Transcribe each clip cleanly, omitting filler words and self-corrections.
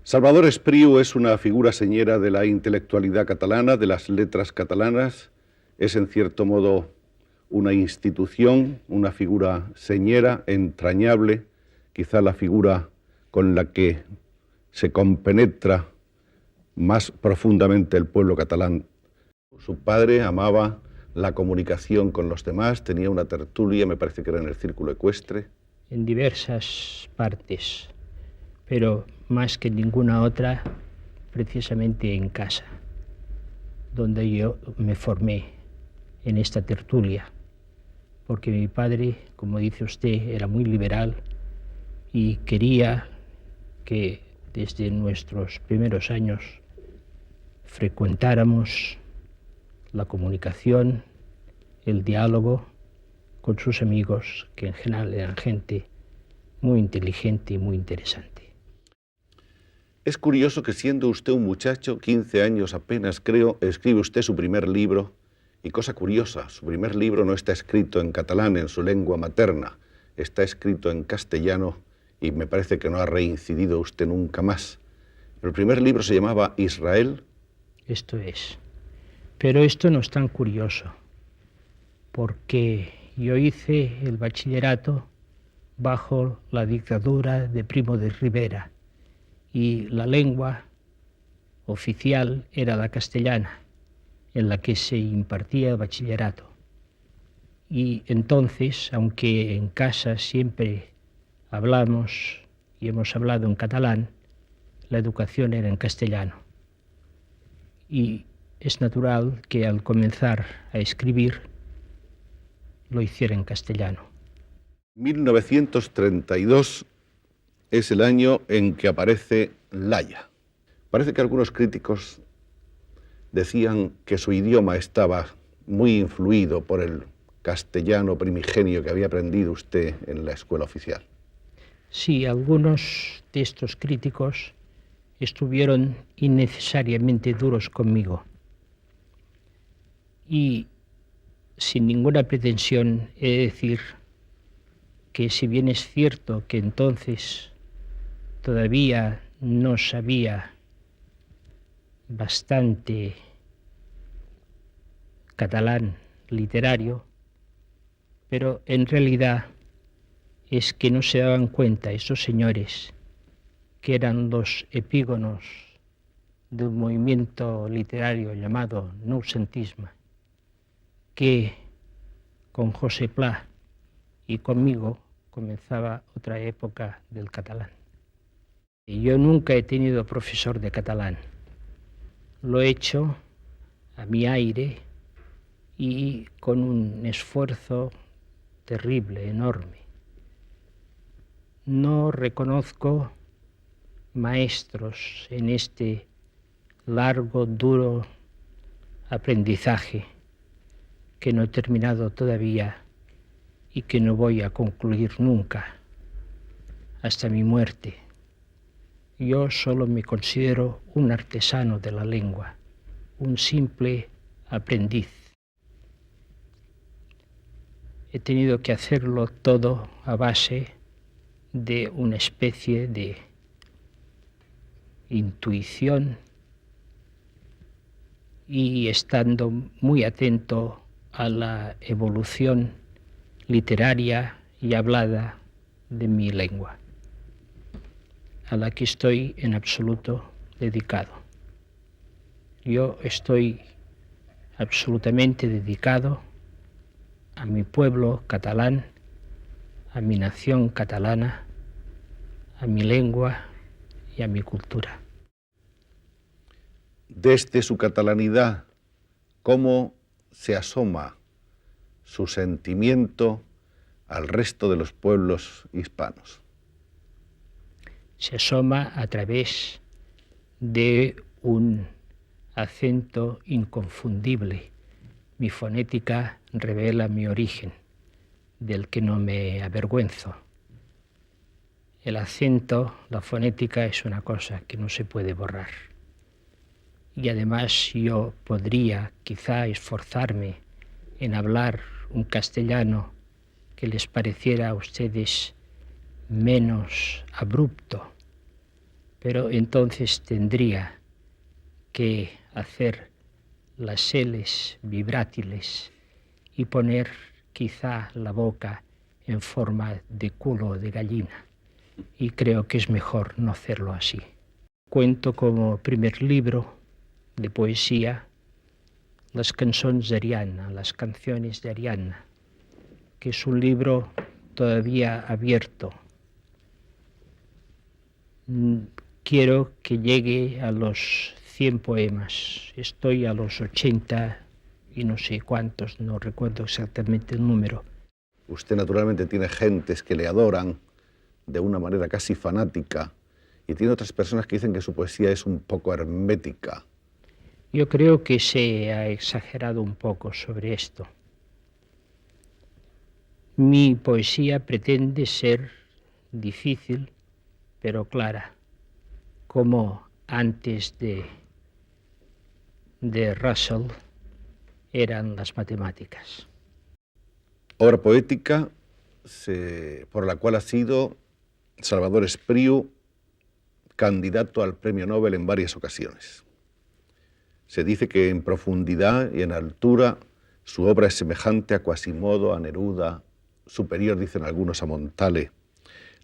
Salvador Espriu es una figura señera de la intelectualidad catalana, de las letras catalanas. Es en cierto modo una institución, una figura señera, entrañable, quizá la figura con la que se compenetra más profundamente el pueblo catalán. Su padre amaba la comunicación con los demás, tenía una tertulia, me parece que era en el Círculo Ecuestre. En diversas partes, pero más que ninguna otra, precisamente en casa, donde yo me formé en esta tertulia, porque mi padre, como dice usted, era muy liberal y quería que desde nuestros primeros años frecuentáramos la comunicación, el diálogo con sus amigos, que en general eran gente muy inteligente y muy interesante. Es curioso que siendo usted un muchacho, 15 años apenas creo, escribe usted su primer libro, y cosa curiosa, su primer libro no está escrito en catalán, en su lengua materna, está escrito en castellano y me parece que no ha reincidido usted nunca más. El primer libro se llamaba Israel. Esto es. Pero esto no es tan curioso, porque yo hice el bachillerato bajo la dictadura de Primo de Rivera y la lengua oficial era la castellana, en la que se impartía el bachillerato. Y entonces, aunque en casa siempre hablamos y hemos hablado en catalán, la educación era en castellano. Y es natural que al comenzar a escribir lo hiciera en castellano. 1932 es el año en que aparece Laya. Parece que algunos críticos decían que su idioma estaba muy influido por el castellano primigenio que había aprendido usted en la escuela oficial. Sí, algunos de estos críticos estuvieron innecesariamente duros conmigo. Y sin ninguna pretensión he de decir que si bien es cierto que entonces todavía no sabía bastante catalán literario, pero en realidad es que no se daban cuenta esos señores que eran los epígonos de un movimiento literario llamado noucentisme, que con José Pla y conmigo comenzaba otra época del catalán. Y yo nunca he tenido profesor de catalán. Lo he hecho a mi aire y con un esfuerzo terrible, enorme. No reconozco maestros en este largo, duro aprendizaje que no he terminado todavía y que no voy a concluir nunca, hasta mi muerte. Yo solo me considero un artesano de la lengua, un simple aprendiz. He tenido que hacerlo todo a base de una especie de intuición y estando muy atento a la evolución literaria y hablada de mi lengua, a la que estoy en absoluto dedicado. Yo estoy absolutamente dedicado a mi pueblo catalán, a mi nación catalana, a mi lengua y a mi cultura. Desde su catalanidad, ¿cómo se asoma su sentimiento al resto de los pueblos hispanos? Se asoma a través de un acento inconfundible. Mi fonética revela mi origen, del que no me avergüenzo. El acento, la fonética, es una cosa que no se puede borrar. Y además yo podría quizá esforzarme en hablar un castellano que les pareciera a ustedes menos abrupto, pero entonces tendría que hacer las L's vibrátiles y poner quizá la boca en forma de culo de gallina. Y creo que es mejor no hacerlo así. Cuento como primer libro de poesía las cançons d'Ariadna, las canciones de Ariadna, que es un libro todavía abierto. Quiero que llegue a los 100 poemas. Estoy a los 80 y no sé cuántos, no recuerdo exactamente el número. Usted naturalmente tiene gentes que le adoran de una manera casi fanática y tiene otras personas que dicen que su poesía es un poco hermética. Yo creo que se ha exagerado un poco sobre esto. Mi poesía pretende ser difícil, pero clara, como antes de Russell eran las matemáticas. Obra poética por la cual ha sido Salvador Espriu candidato al Premio Nobel en varias ocasiones. Se dice que en profundidad y en altura su obra es semejante a Quasimodo, a Neruda, superior, dicen algunos, a Montale.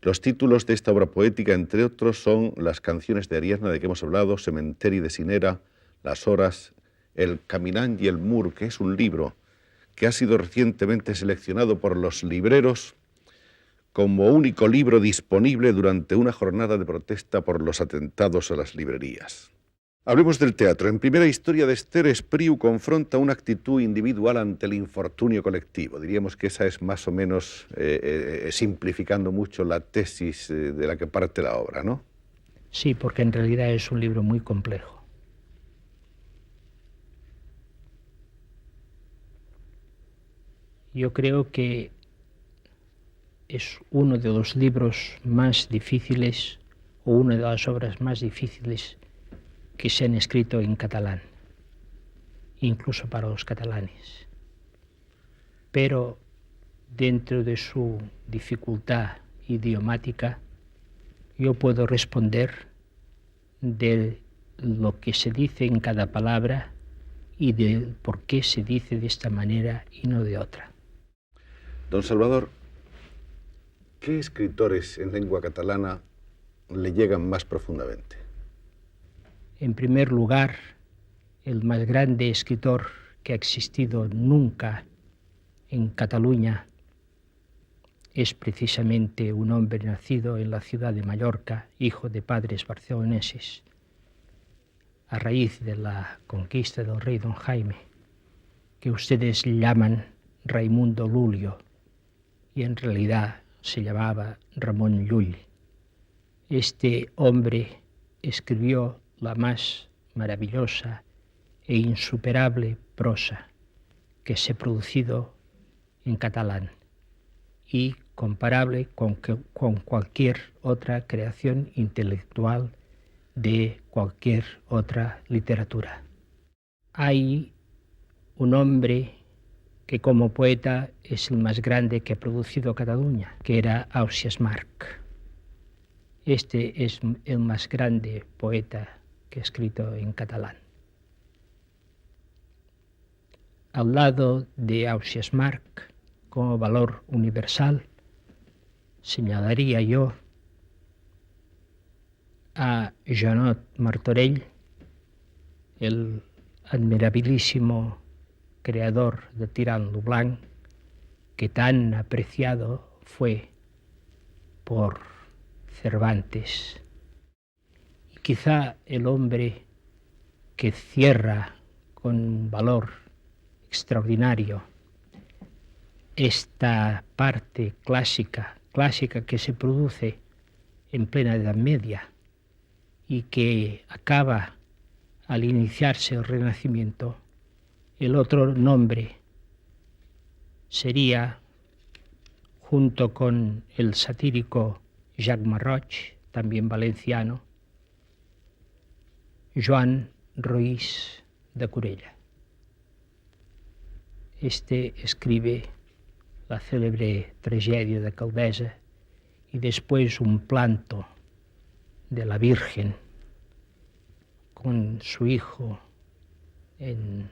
Los títulos de esta obra poética, entre otros, son Las canciones de Ariadna, de que hemos hablado, Cementeri de Sinera, Las horas, El Caminant y el Mur, que es un libro que ha sido recientemente seleccionado por los libreros como único libro disponible durante una jornada de protesta por los atentados a las librerías. Hablemos del teatro. En Primera historia de Esther, Espriu confronta una actitud individual ante el infortunio colectivo. Diríamos que esa es más o menos, simplificando mucho, la tesis de la que parte la obra, ¿no? Sí, porque en realidad es un libro muy complejo. Yo creo que es uno de los libros más difíciles o una de las obras más difíciles que se han escrito en catalán, incluso para los catalanes. Pero dentro de su dificultad idiomática, yo puedo responder de lo que se dice en cada palabra y de por qué se dice de esta manera y no de otra. Don Salvador, ¿qué escritores en lengua catalana le llegan más profundamente? En primer lugar, el más grande escritor que ha existido nunca en Cataluña es precisamente un hombre nacido en la ciudad de Mallorca, hijo de padres barceloneses, a raíz de la conquista del rey don Jaime, que ustedes llaman Raimundo Lulio, y en realidad se llamaba Ramón Llull. Este hombre escribió la más maravillosa e insuperable prosa que se ha producido en catalán y comparable con cualquier otra creación intelectual de cualquier otra literatura. Hay un hombre que como poeta es el más grande que ha producido Cataluña, que era Ausiàs March. Este es el más grande poeta que ha escrito en catalán. Al lado de Ausiàs March, como valor universal, señalaría yo a Joanot Martorell, el admirabilísimo creador de Tirant lo Blanc, que tan apreciado fue por Cervantes. Y quizá el hombre que cierra con un valor extraordinario esta parte clásica que se produce en plena Edad Media y que acaba al iniciarse el Renacimiento. El otro nombre sería, junto con el satírico Jacques Marroig, también valenciano, Joan Roís de Corella. Este escribe la célebre tragedia de Caldesa y después un planto de la Virgen con su hijo en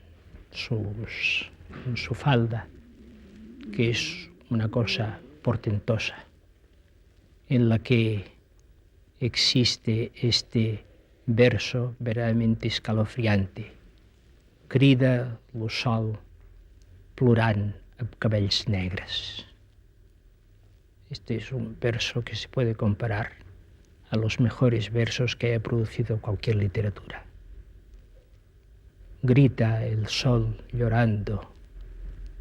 su falda, que es una cosa portentosa, en la que existe este verso verdaderamente escalofriante. Crida lo sol plorant amb cabells negres. Este es un verso que se puede comparar a los mejores versos que haya producido cualquier literatura. Grita el sol llorando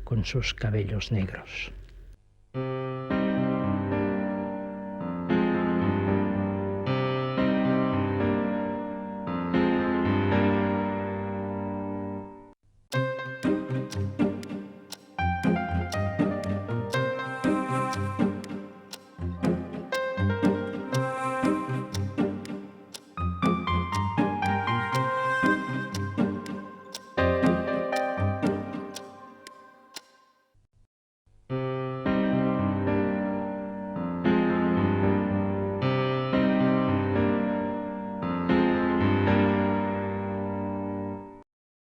con sus cabellos negros.